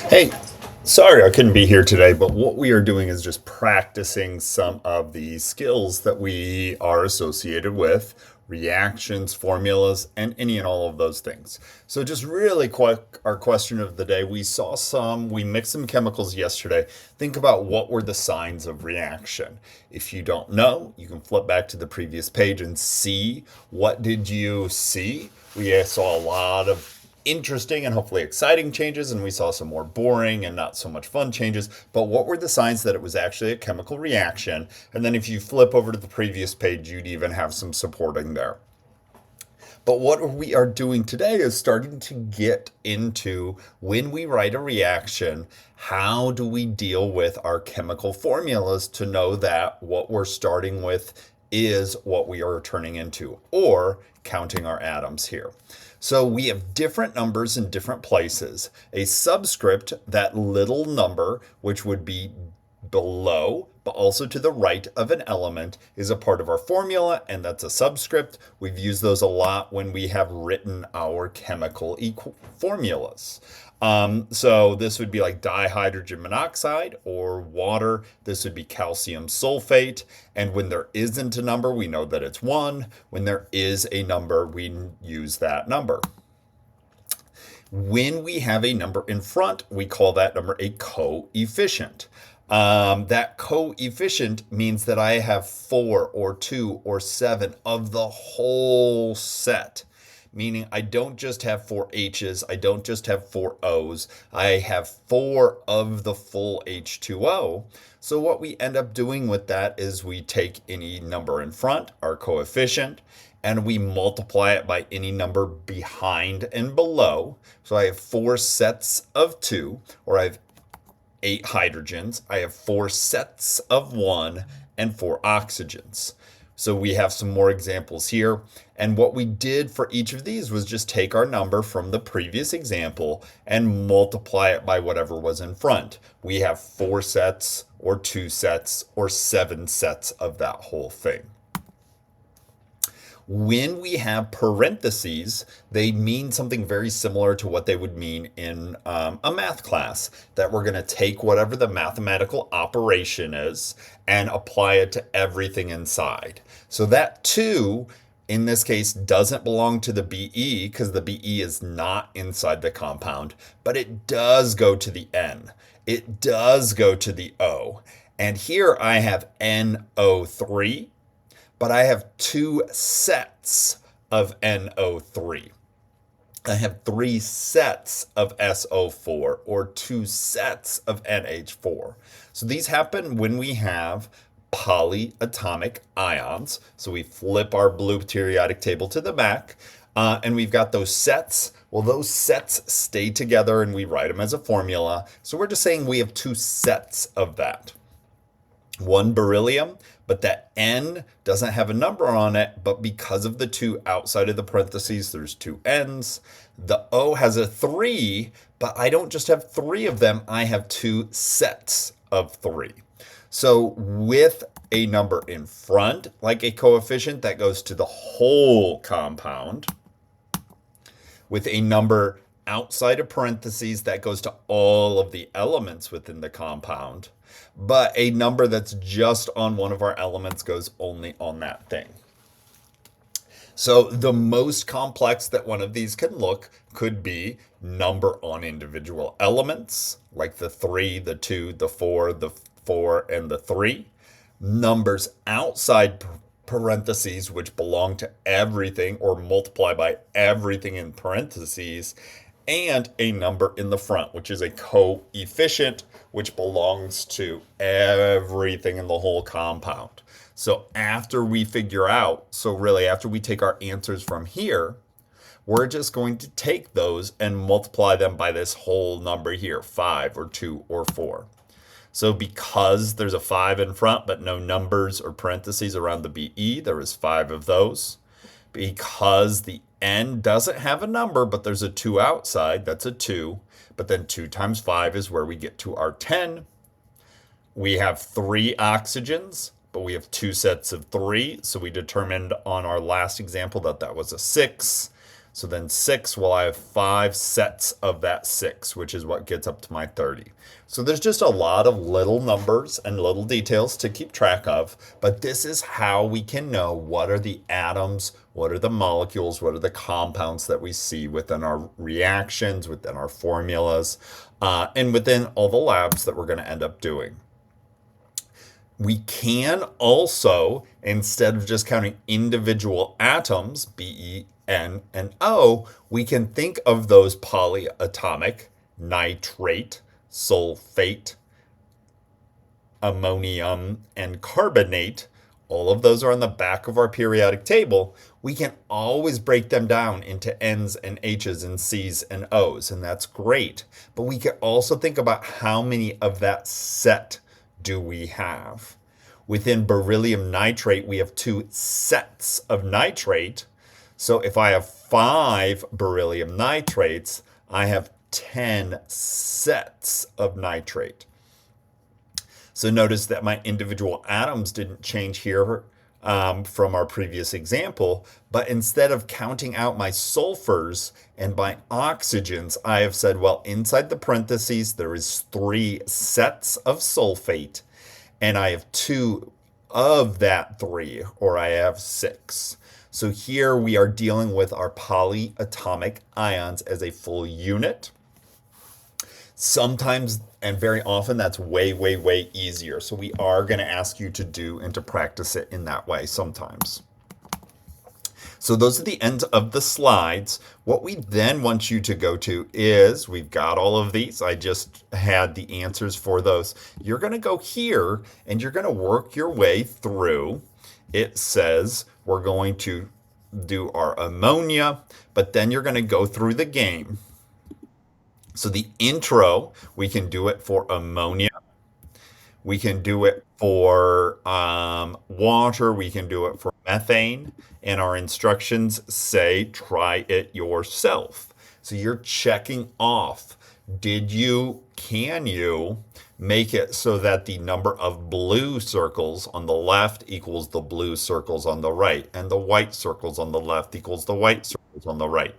Hey, sorry I couldn't be here today, but what we are doing is just practicing some of the skills that we are associated with reactions, formulas, and any and all of those things. So, just really quick, our question of the day we mixed some chemicals yesterday. Think about what were the signs of reaction. If you don't know, you can flip back to the previous page and see what did you see. We saw a lot of interesting and hopefully exciting changes, and we saw some more boring and not so much fun changes. But what were the signs that it was actually a chemical reaction? And then if you flip over to the previous page, you'd even have some supporting there. But what we are doing today is starting to get into when we write a reaction, how do we deal with our chemical formulas to know that what we're starting with is what we are turning into, or counting our atoms here. So we have different numbers in different places. A subscript, that little number, which would be below, but also to the right of an element, is a part of our formula, and that's a subscript. We've used those a lot when we have written our chemical formulas. So this would be like dihydrogen monoxide or water. This would be calcium sulfate. And when there isn't a number, we know that it's 1. When there is a number, we use that number. When we have a number in front, we call that number a coefficient. That coefficient means that I have 4 or 2 or 7 of the whole set. Meaning I don't just have 4 H's, I don't just have 4 O's, I have 4 of the full H2O. So what we end up doing with that is we take any number in front, our coefficient, and we multiply it by any number behind and below. So I have 4 sets of 2, or I have 8 hydrogens, I have 4 sets of 1, and 4 oxygens. So we have some more examples here. And what we did for each of these was just take our number from the previous example and multiply it by whatever was in front. We have 4 sets or 2 sets or 7 sets of that whole thing. When we have parentheses, they mean something very similar to what they would mean in a math class, that we're going to take whatever the mathematical operation is and apply it to everything inside. So that 2, in this case, doesn't belong to the BE because the BE is not inside the compound, but it does go to the N. It does go to the O. And here I have NO3, but I have 2 sets of NO3. I have 3 sets of SO4 or 2 sets of NH4. So these happen when we have polyatomic ions. So we flip our blue periodic table to the back, and we've got those sets. Well, those sets stay together and we write them as a formula. So we're just saying we have 2 sets of that. 1 beryllium, but that N doesn't have a number on it, but because of the 2 outside of the parentheses, there's 2 N's. The O has a 3, but I don't just have 3 of them, I have 2 sets of 3. So with a number in front, like a coefficient, that goes to the whole compound. With a number outside of parentheses, that goes to all of the elements within the compound. But a number that's just on one of our elements goes only on that thing. So the most complex that one of these can look could be number on individual elements, like the 3, the 2, the 4, and the 3. Numbers outside parentheses, which belong to everything or multiply by everything in parentheses, and a number in the front, which is a coefficient, which belongs to everything in the whole compound. So after we figure out, after we take our answers from here, we're just going to take those and multiply them by this whole number here, 5 or 2 or 4. So because there's a 5 in front, but no numbers or parentheses around the BE, there is 5 of those. Because the N doesn't have a number, but there's a 2 outside, that's a 2. But then 2 times 5 is where we get to our 10. We have 3 oxygens, but we have 2 sets of 3. So we determined on our last example that that was a 6. So then 6, well, I have 5 sets of that 6, which is what gets up to my 30. So there's just a lot of little numbers and little details to keep track of, but this is how we can know what are the atoms, what are the molecules, what are the compounds that we see within our reactions, within our formulas, and within all the labs that we're going to end up doing. We can also, instead of just counting individual atoms, B, E, N, and O, we can think of those polyatomic, nitrate, sulfate, ammonium, and carbonate. All of those are on the back of our periodic table. We can always break them down into N's and H's and C's and O's, and that's great. But we can also think about how many of that set do we have. Within beryllium nitrate, we have 2 sets of nitrate. So if I have 5 beryllium nitrates, I have 10 sets of nitrate. So notice that my individual atoms didn't change here from our previous example, but instead of counting out my sulfurs and my oxygens, I have said, well, inside the parentheses, there is 3 sets of sulfate, and I have 2 of that 3, or I have 6. So here we are dealing with our polyatomic ions as a full unit. Sometimes and very often that's way, way, way easier. So we are going to ask you to do and to practice it in that way sometimes. So those are the ends of the slides. What we then want you to go to is, we've got all of these. I just had the answers for those. You're going to go here and you're going to work your way through. It says we're going to do our ammonia, but then you're going to go through the game. So the intro, we can do it for ammonia. We can do it for water. We can do it for methane. And our instructions say try it yourself. So you're checking off. Can you make it so that the number of blue circles on the left equals the blue circles on the right, and the white circles on the left equals the white circles on the right?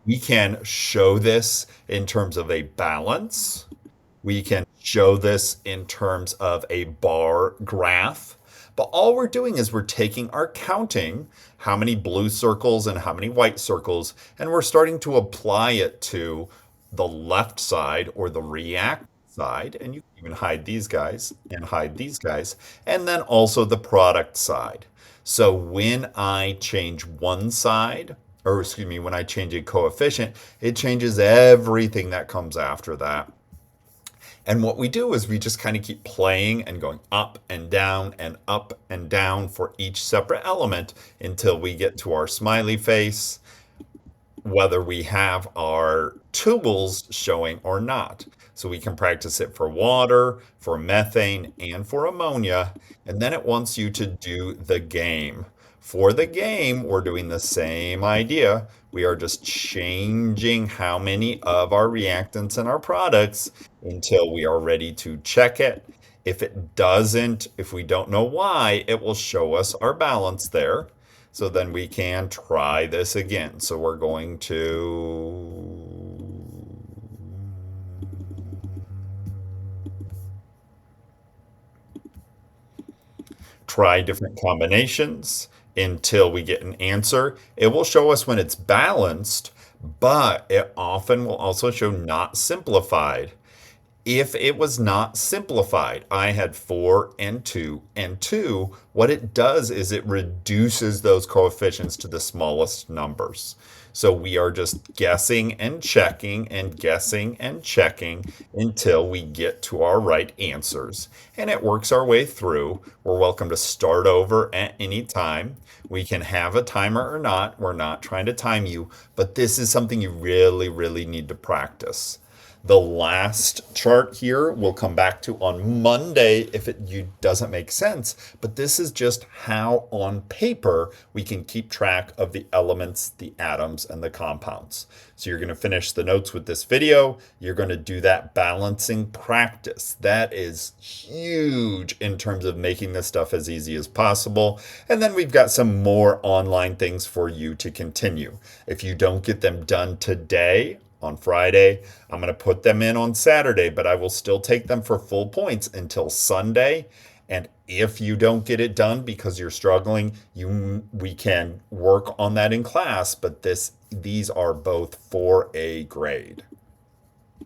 We can show this in terms of a balance. We can show this in terms of a bar graph. But all we're doing is we're taking our counting, how many blue circles and how many white circles, and we're starting to apply it to the left side or the react side. And you can even hide these guys and hide these guys. And then also the product side. So when I change one side, or excuse me, when I change a coefficient, it changes everything that comes after that. And what we do is we just kind of keep playing and going up and down for each separate element until we get to our smiley face, whether we have our tools showing or not. So we can practice it for water, for methane, and for ammonia. And then it wants you to do the game. For the game, we're doing the same idea. We are just changing how many of our reactants and our products until we are ready to check it. If it doesn't, if we don't know why, it will show us our balance there. So then we can try this again. So we're going to try different combinations until we get an answer. It will show us when it's balanced, but it often will also show not simplified. If it was not simplified, I had 4 and 2 and 2, what it does is it reduces those coefficients to the smallest numbers. So we are just guessing and checking and guessing and checking until we get to our right answers. And it works our way through. We're welcome to start over at any time. We can have a timer or not. We're not trying to time you, but this is something you really, really need to practice. The last chart here we'll come back to on Monday if doesn't make sense, but this is just how on paper we can keep track of the elements, the atoms, and the compounds. So you're going to finish the notes with this video. You're going to do that balancing practice. That is huge in terms of making this stuff as easy as possible. And then we've got some more online things for you to continue. If you don't get them done today, on Friday, I'm going to put them in on Saturday, but I will still take them for full points until Sunday. And if you don't get it done because you're struggling, we can work on that in class, but these are both for a grade.